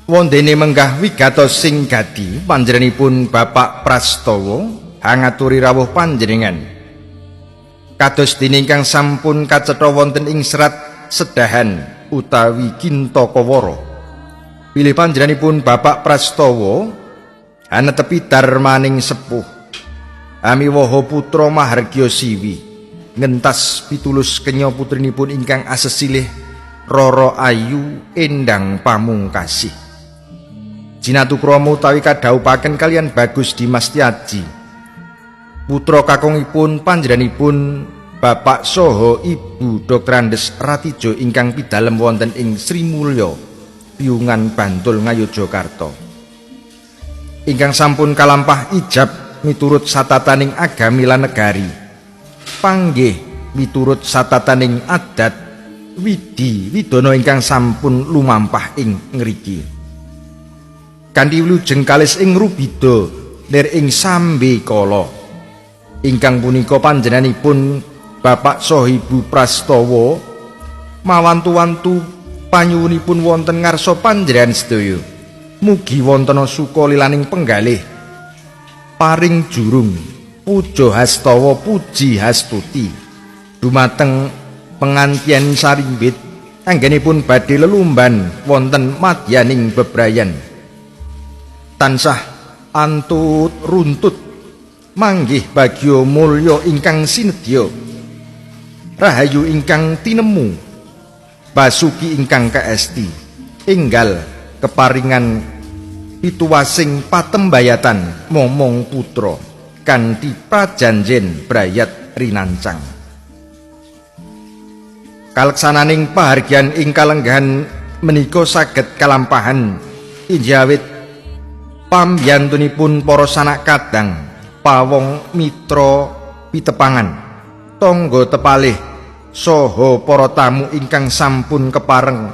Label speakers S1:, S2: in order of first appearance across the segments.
S1: Wondene menggah wigatos sing gati panjenenganipun Bapak Prastawa hangaturi rawuh panjenengan. Kados dene ingkang sampun kacetha wonten ing serat sedahan utawi Kintakawara. Bilih panjenenganipun Bapak Prastawa hanetepi darmaning sepuh amiwaha putra Mahargya Siwi ngentas pitulus kenya putrinipun ingkang asesilih Rara Ayu Endang Pamungkasih. Jinatukrama utawi kadhawuhaken kaliyan Bagus Dimas Tyaji putra kakungipun panjenenganipun Bapak saha Ibu Dr. Andes Ratijo ingkang pidalem wonten ing Sri Mulya Piyungan Bantul Ngayogyakarta ingkang sampun kalampah ijab miturut satataning agami lan negari panggih miturut satataning adat widi widana ingkang sampun lumampah ing ngriki kanthi wilujeng kalis ing rubida lir ing sambe kala ingkang punika panjenenganipun Bapak saha Ibu Prastawa mawantu-wantu panyuwunipun wonten ngarsa panjenengan sedaya mugi wonten suka lilaning penggalih paring jurung puja hastawa puji hastuti dumateng pengantian sarimbit anggenipun badhe lelumban wonten madyaning bebrayan tansah antut runtut manggih bagya mulya ingkang sinedya rahayu ingkang tinemu basuki ingkang kaesti enggal keparingan pituwasing patembayatan momong putra kanthi prajanjen brayat rinancang kaleksananing pahargyan ing kalenggahan menika saged kalampahan injawit pambyantunipun para sanak kadang pawong mitra pitepangan tangga tepalih saha para tamu ingkang sampun kepareng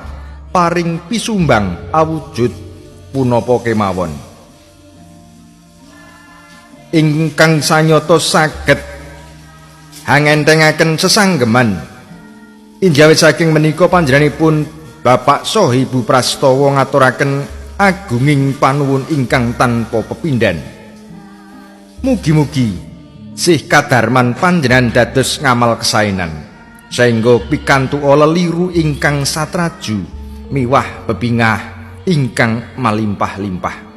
S1: paring pisumbang awujud punapa kemawon ingkang sanyata saged hangentengaken sesanggeman injawit saking menika panjenenganipun Bapak saha Ibu Prastawa ngaturaken agunging panuwun ingkang tanpa pepindhan mugi-mugi sih kadarman panjenengan dados ngamal kesaenan saengga pikantuk leliru ingkang satraju miwah bebingah ingkang malimpah-limpah.